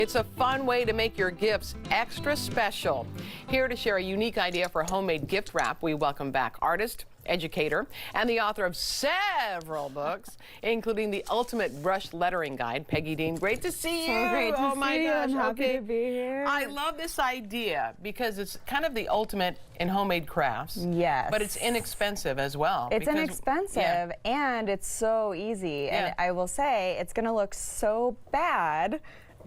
It's a fun way to make your gifts extra special. Here to share a unique idea for homemade gift wrap, we welcome back artist, educator, and the author of several books, including the Ultimate Brush Lettering Guide, Peggy Dean. Great to see you. So great to oh my see you. gosh. I'm happy to be here. I love this idea because it's kind of the ultimate in homemade crafts. Yes. But it's inexpensive as well. It's inexpensive and it's so easy. Yeah. And I will say it's going to look so bad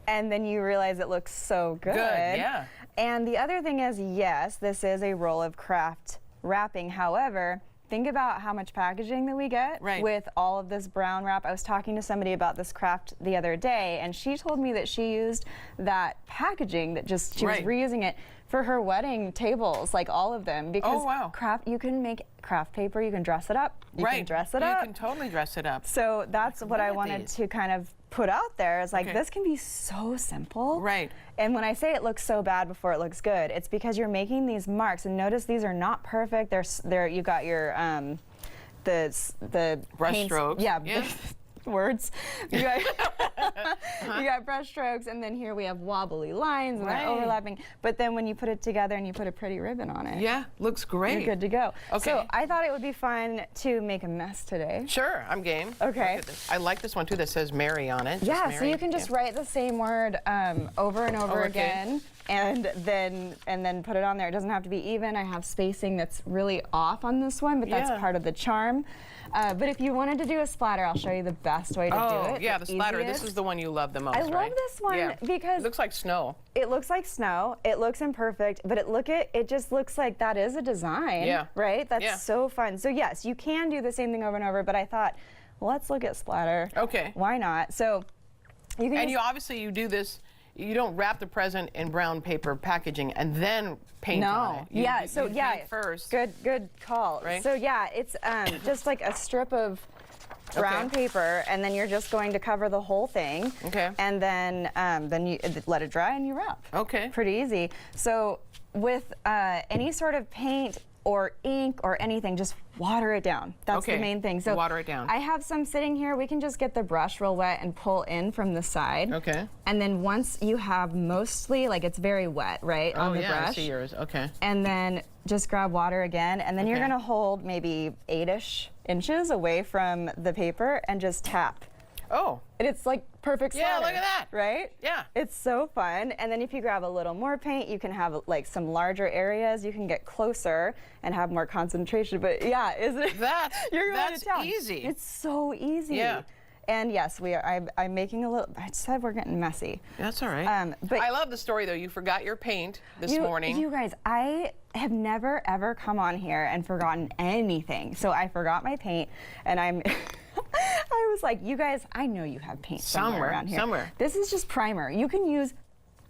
and then you realize it looks so good. Yeah. And the other thing is, yes, this is a roll of craft wrapping. However, think about how much packaging that we get with all of this brown wrap. I was talking to somebody about this craft the other day, and she told me that she used that packaging that just, she was reusing it for her wedding tables, like all of them, because craft, you can make craft paper, you can dress it up, you can dress it up. You can totally dress it up. So that's what I wanted to kind of put out there, is like, this can be so simple. Right. And when I say it looks so bad before it looks good, it's because you're making these marks, and notice these are not perfect. They're you got your the brush strokes. Yeah. Words. You got, you got brush strokes, and then here we have wobbly lines and they're overlapping. But then when you put it together and you put a pretty ribbon on it, looks great. you're good to go. Okay. So I thought it would be fun to make a mess today. Sure, I'm game. Okay. I like this one too that says Mary on it. Yeah, so you can just write the same word over and over again. And then put it on there. It doesn't have to be even. I have spacing that's really off on this one, but that's part of the charm. But if you wanted to do a splatter, I'll show you the best way to do it. Yeah, the splatter. This is the one you love the most, I love this one because it looks like snow. It looks like snow. It looks imperfect, but it just looks like that is a design, right? That's so fun. So yes, you can do the same thing over and over, but I thought, let's look at splatter. Okay. Why not? So you can you obviously you do this. You don't wrap the present in brown paper packaging and then paint on it. You paint first. Good call. Right? So yeah, it's just like a strip of brown paper, and then you're just going to cover the whole thing. Okay. And then you let it dry and you wrap. Okay. Pretty easy. So with any sort of paint or ink or anything, just water it down. That's the main thing. So water it down. I have some sitting here. We can just get the brush real wet and pull in from the side. Okay. And then once you have mostly, like it's very wet, right, on the brush. I see yours. Okay. And then just grab water again, and then you're gonna hold maybe 8-ish inches away from the paper and just tap. Oh. And it's like perfect splatter. Yeah, look at that. Right? Yeah. It's so fun. And then if you grab a little more paint, you can have like some larger areas. You can get closer and have more concentration. But yeah, isn't it? You're going to town. Easy. It's so easy. Yeah. And yes, we are. I'm making a little. I said we're getting messy. That's all right. But I love the story though. You forgot your paint this morning. You guys, I have never ever come on here and forgotten anything. So I forgot my paint, and I'm. I was like, you guys, I know you have paint somewhere around here. Somewhere. This is just primer. You can use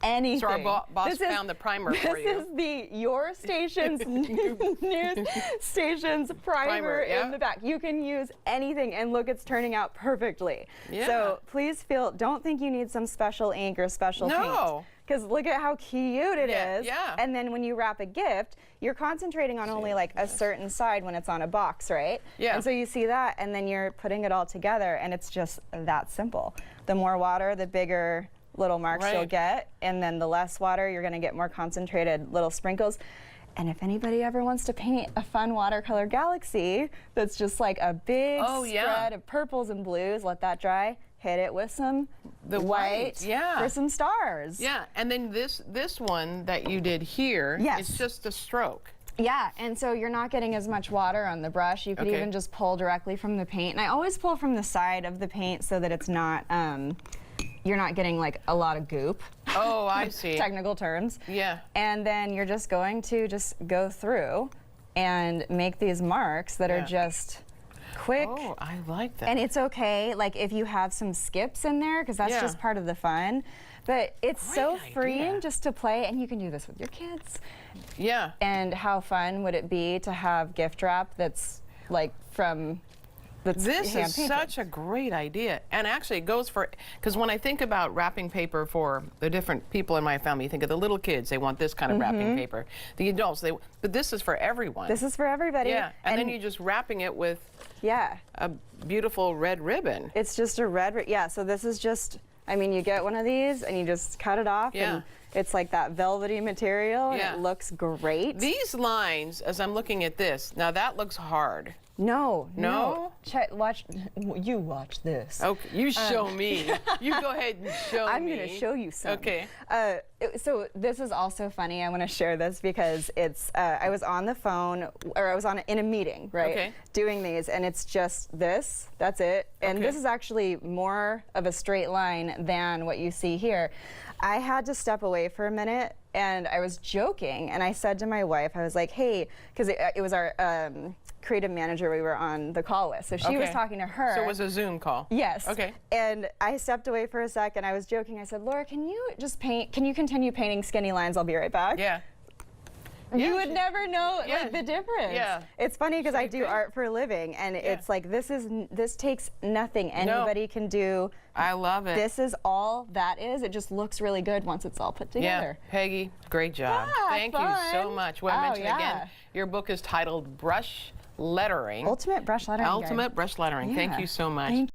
anything. So our boss found the primer for you. This is the your station's news station's primer in the back. You can use anything, and look, it's turning out perfectly. Yeah. So please don't think you need some special ink or special paint. Because look at how cute it is. Yeah. And then when you wrap a gift, you're concentrating on only like a certain side when it's on a box, right? Yeah. And so you see that, and then you're putting it all together, and it's just that simple. The more water, the bigger little marks you'll get, and then the less water, you're gonna get more concentrated little sprinkles. And if anybody ever wants to paint a fun watercolor galaxy that's just like a big spread of purples and blues, let that dry. Hit it with some white for some stars. Yeah, and then this one that you did here is just a stroke. Yeah, and so you're not getting as much water on the brush. You could even just pull directly from the paint. And I always pull from the side of the paint so that it's not, you're not getting like a lot of goop. Oh, I see. Technical terms. Yeah. And then you're just going to just go through and make these marks that are just quick. Oh, I like that. And it's okay, like if you have some skips in there, because that's just part of the fun. But it's so freeing just to play, and you can do this with your kids. Yeah. And how fun would it be to have gift wrap that's like from This is such a great idea. And actually it goes for, because when I think about wrapping paper for the different people in my family, you think of the little kids, they want this kind of wrapping paper. The adults, but this is for everyone. This is for everybody. Yeah, and then you're just wrapping it with a beautiful red ribbon. It's just a red, so this is just I mean, you get one of these and you just cut it off, Yeah. and it's like that velvety material, and Yeah. it looks great. These lines, as I'm looking at this, now that looks hard. No. Watch. You watch this. Okay, you show me. You go ahead and show me. I'm going to show you some. Okay. So this is also funny. I want to share this because it's. I was on the phone, or I was in a meeting, right? Okay. Doing these, and it's just this. That's it. And Okay. this is actually more of a straight line than what you see here. I had to step away for a minute, and I was joking, and I said to my wife, I was like, "Hey," because it was our creative manager we were on the call with, so she was Okay. talking to her. So it was a Zoom call? Yes. Okay. And I stepped away for a sec, and I was joking. I said, "Laura, can you just paint? Can you continue painting skinny lines? I'll be right back." Yeah. You would never know Yeah. like the difference. Yeah. It's funny because I do Okay. art for a living, and it's like this takes nothing. Anybody can do. I love it. This is all that is. It just looks really good once it's all put together. Yeah. Peggy, great job. Yeah, Thank you so fun. much. Well, I Oh, mentioned yeah. again, your book is titled Brush Lettering. Ultimate brush lettering. guide. Ultimate Brush Lettering. Thank Yeah. you so much. Thank